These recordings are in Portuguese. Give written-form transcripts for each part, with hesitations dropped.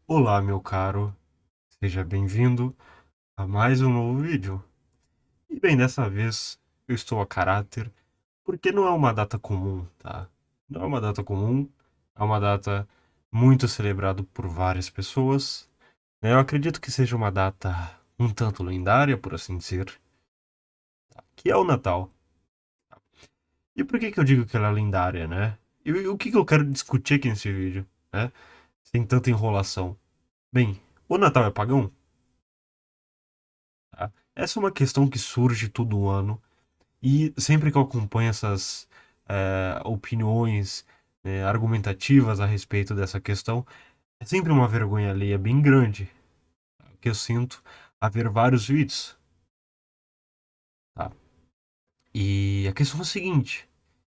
Olá, meu caro, seja bem-vindo a mais um novo vídeo. E bem, dessa vez eu estou a caráter, porque não é uma data comum, tá? Não é uma data comum, é uma data muito celebrada por várias pessoas, né? Eu acredito que seja uma data um tanto lendária, por assim dizer, que é o Natal. E por que que eu digo que ela é lendária, né? E o que que eu quero discutir aqui nesse vídeo, né? Sem tanta enrolação. Bem, o Natal é pagão? Tá? Essa é uma questão que surge todo ano e sempre que eu acompanho essas opiniões argumentativas a respeito dessa questão, é sempre uma vergonha alheia bem grande que eu sinto a ver vários vídeos. Tá? E a questão é a seguinte: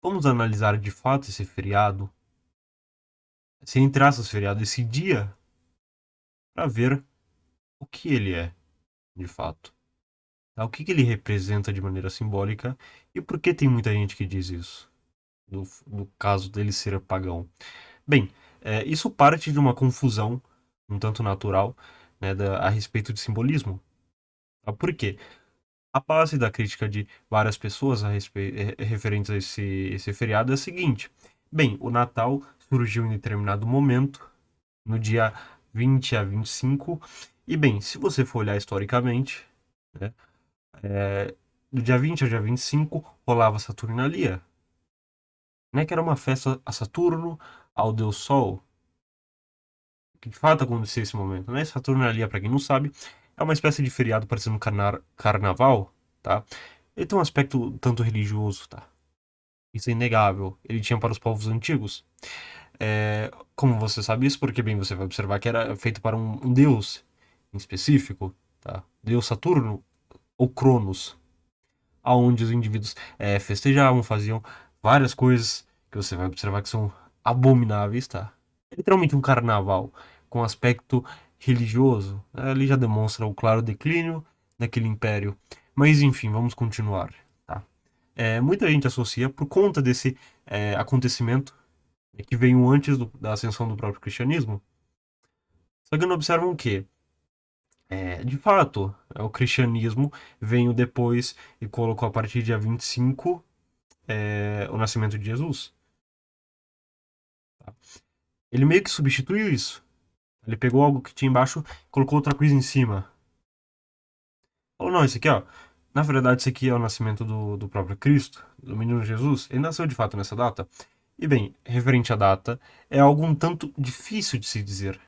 vamos analisar de fato esse feriado, se entre aspas feriado, esse dia, para ver o que ele é de fato. Tá? O que que ele representa de maneira simbólica e por que tem muita gente que diz isso. Do caso dele ser pagão. Bem, isso parte de uma confusão um tanto natural, né, a respeito de simbolismo. Tá? Por quê? A base da crítica de várias pessoas referentes a esse feriado é a seguinte: bem, o Natal surgiu em determinado momento, no dia 20 a 25, e bem, se você for olhar historicamente, né, do dia 20 ao dia 25 rolava Saturnalia, né, que era uma festa a Saturno, ao deus Sol, que de fato aconteceu esse momento, né? Saturnalia, para quem não sabe, é uma espécie de feriado parecendo um carnaval, tá? Ele tem um aspecto tanto religioso, tá? Isso é inegável. Ele tinha para os povos antigos. Como você sabe isso? Porque, bem, você vai observar que era feito para um deus em específico, tá? Deus Saturno ou Cronos, aonde os indivíduos festejavam, faziam várias coisas que você vai observar que são abomináveis, tá? É literalmente um carnaval com aspecto religioso. Ali já demonstra o claro declínio daquele império. Mas enfim, vamos continuar. Tá? Muita gente associa por conta desse acontecimento que veio antes da ascensão do próprio cristianismo. Só que não observam que, de fato, o cristianismo veio depois e colocou a partir do dia 25 o nascimento de Jesus. Tá? Ele meio que substituiu isso. Ele pegou algo que tinha embaixo e colocou outra coisa em cima. Falou, não, esse aqui, ó. Na verdade, esse aqui é o nascimento do próprio Cristo, do menino Jesus. Ele nasceu de fato nessa data. E bem, referente à data, é algo um tanto difícil de se dizer.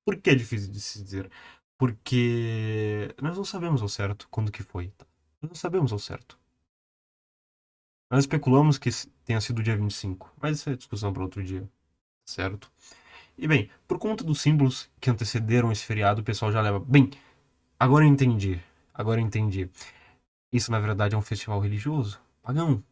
Por que é difícil de se dizer? Porque nós não sabemos ao certo quando que foi. Tá? Nós não sabemos ao certo. Nós especulamos que tenha sido o dia 25, mas isso é discussão para outro dia, certo? E bem, por conta dos símbolos que antecederam esse feriado, o pessoal já leva. Bem, agora eu entendi. Agora eu entendi. Isso, na verdade, é um festival religioso, pagão.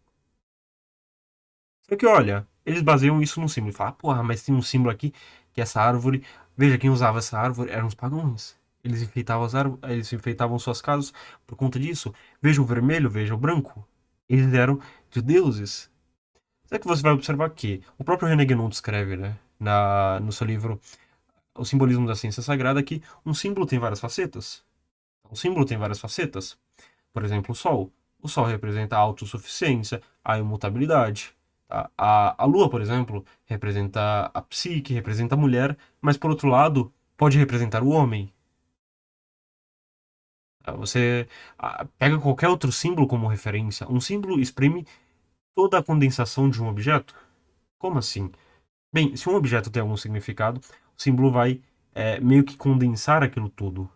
Só que, olha, eles baseiam isso num símbolo. E falam, ah, porra, mas tem um símbolo aqui que essa árvore. Veja, quem usava essa árvore eram os pagãos. Eles enfeitavam suas casas por conta disso. Veja o vermelho, veja o branco. Eles eram de deuses. Só que você vai observar que o próprio René Guénon descreve, né, no seu livro O Simbolismo da Ciência Sagrada, que um símbolo tem várias facetas. Um símbolo tem várias facetas. Por exemplo, o Sol. O Sol representa a autossuficiência, a imutabilidade. A Lua, por exemplo, representa a psique, representa a mulher, mas por outro lado, pode representar o homem. Você pega qualquer outro símbolo como referência. Um símbolo exprime toda a condensação de um objeto? Como assim? Bem, se um objeto tem algum significado, o símbolo vai meio que condensar aquilo tudo.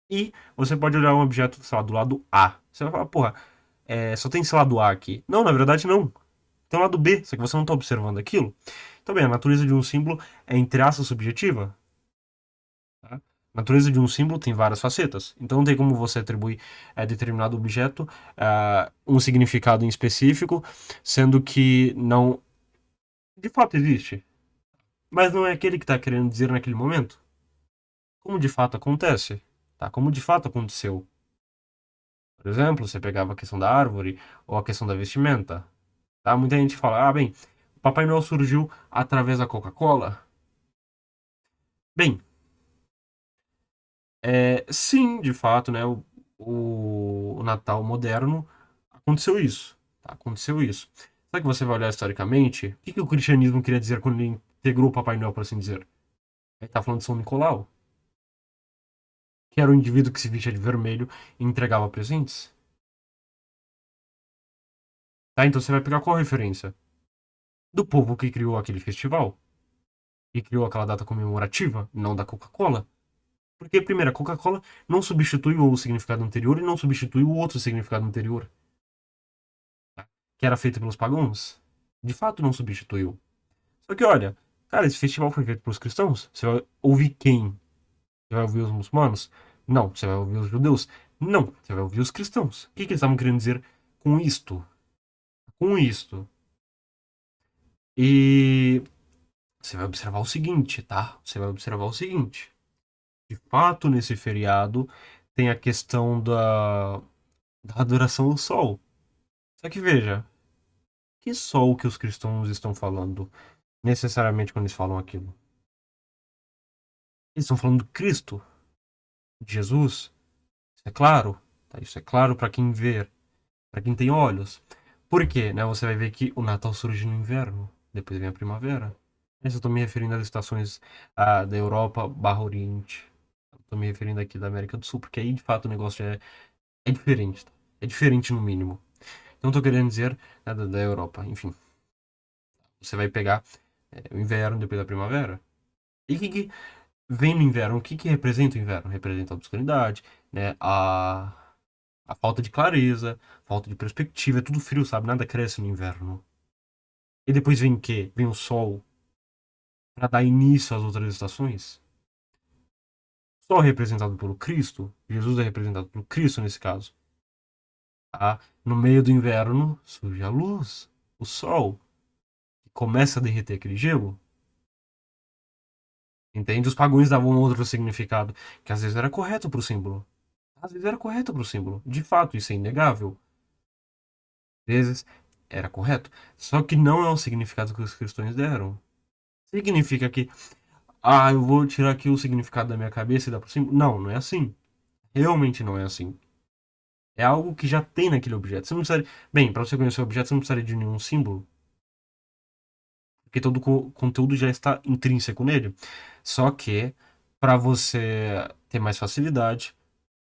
E você pode olhar um objeto, sei lá, do lado A. Você vai falar, porra, só tem esse lado A aqui. Não, na verdade não. Tem o lado B, só que você não está observando aquilo. Então, bem, a natureza de um símbolo é, entre aspas, subjetiva. Tá? A natureza de um símbolo tem várias facetas. Então, não tem como você atribuir a determinado objeto um significado em específico, sendo que não. De fato existe. Mas não é aquele que está querendo dizer naquele momento. Como de fato acontece. Tá? Como de fato aconteceu. Por exemplo, você pegava a questão da árvore ou a questão da vestimenta. Tá? Muita gente fala, ah, bem, o Papai Noel surgiu através da Coca-Cola. Bem, Sim, de fato, né? O Natal moderno aconteceu isso. Tá? Aconteceu isso. Só que você vai olhar historicamente, o que o cristianismo queria dizer quando ele integrou o Papai Noel, por assim dizer? Ele tá falando de São Nicolau, que era o indivíduo que se vestia de vermelho e entregava presentes. Tá? Então você vai pegar qual referência? Do povo que criou aquele festival, que criou aquela data comemorativa, não da Coca-Cola. Porque, primeiro, a Coca-Cola não substitui o significado anterior e não substitui o outro significado anterior, que era feito pelos pagãos. De fato, não substituiu. Só que, olha, cara, esse festival foi feito pelos cristãos. Você vai ouvir quem? Você vai ouvir os muçulmanos? Não. Você vai ouvir os judeus? Não. Você vai ouvir os cristãos. O que eles estavam querendo dizer com isto? Com isto. E você vai observar o seguinte, tá? Você vai observar o seguinte. De fato, nesse feriado, tem a questão da adoração ao sol. Só que veja, que sol que os cristãos estão falando necessariamente quando eles falam aquilo? Eles estão falando do Cristo, de Jesus. Isso é claro, tá? Isso é claro para quem vê, para quem tem olhos. Por quê? Né? Você vai ver que o Natal surge no inverno, depois vem a primavera. Isso eu estou me referindo às estações da Europa barra Oriente. Estou me referindo aqui da América do Sul, porque aí de fato o negócio é diferente. Tá? É diferente no mínimo. Não estou querendo dizer da Europa, enfim. Você vai pegar o inverno depois da primavera. E o que vem no inverno? O que representa o inverno? Representa a obscuridade, né? A falta de clareza, falta de perspectiva. É tudo frio, sabe? Nada cresce no inverno. E depois vem o quê? Vem o sol para dar início às outras estações. Sol é representado pelo Cristo. Jesus é representado pelo Cristo nesse caso. Tá? No meio do inverno surge a luz, o sol, que começa a derreter aquele gelo. Entende? Os pagãos davam um outro significado, que às vezes era correto para o símbolo. Às vezes era correto para o símbolo. De fato, isso é inegável. Às vezes era correto. Só que não é o significado que os cristãos deram. Significa que, eu vou tirar aqui o significado da minha cabeça e dar para o símbolo. Não, não é assim. Realmente não é assim. É algo que já tem naquele objeto. Você não precisaria... Bem, para você conhecer o objeto, você não precisaria de nenhum símbolo, porque todo o conteúdo já está intrínseco nele. Só que, para você ter mais facilidade,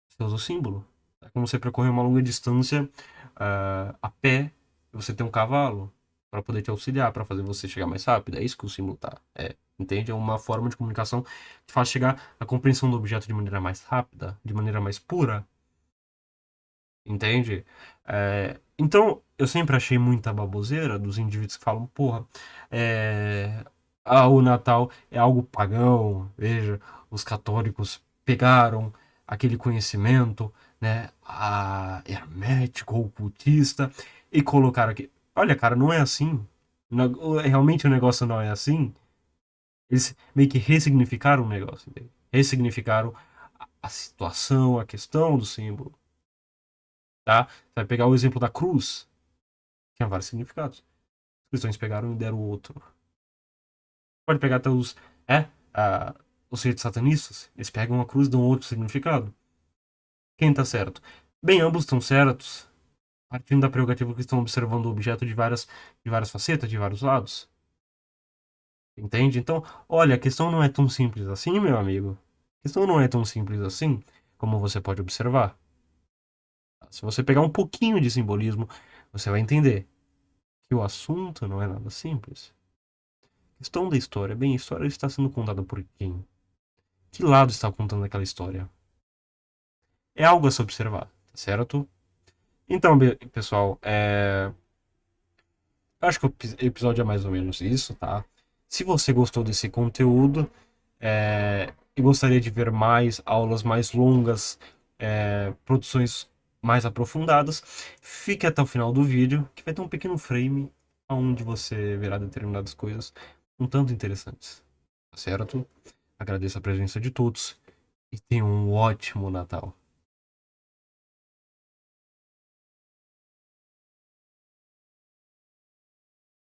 você usa o símbolo. É como você percorrer uma longa distância a pé, e você tem um cavalo para poder te auxiliar, para fazer você chegar mais rápido. É isso que o símbolo tá. Entende? É uma forma de comunicação que faz chegar a compreensão do objeto de maneira mais rápida, de maneira mais pura. Entende? Então, eu sempre achei muita baboseira dos indivíduos que falam, porra, o Natal é algo pagão, veja, os católicos pegaram aquele conhecimento, né, hermético, ocultista, e colocaram aqui. Olha, cara, não é assim. Realmente o negócio não é assim. Eles meio que ressignificaram o negócio, entende? Ressignificaram a situação, a questão do símbolo. Tá? Você vai pegar o exemplo da cruz, que tinha vários significados. Os cristãos pegaram e deram outro. Pode pegar até é, os ritos satanistas, eles pegam a cruz e dão outro significado. Quem tá certo? Bem, ambos estão certos, partindo da prerrogativa que estão observando o objeto de várias facetas, de vários lados. Entende? Então, olha, a questão não é tão simples assim, meu amigo. A questão não é tão simples assim, como você pode observar. Se você pegar um pouquinho de simbolismo, você vai entender que o assunto não é nada simples. A questão da história, bem, a história está sendo contada por quem? Que lado está contando aquela história? É algo a se observar, tá certo? Então, pessoal, eu acho que o episódio é mais ou menos isso, tá? Se você gostou desse conteúdo e gostaria de ver mais aulas mais longas, produções mais aprofundadas, fique até o final do vídeo, que vai ter um pequeno frame onde você verá determinadas coisas um tanto interessantes, tá certo? Agradeço a presença de todos e tenham um ótimo Natal.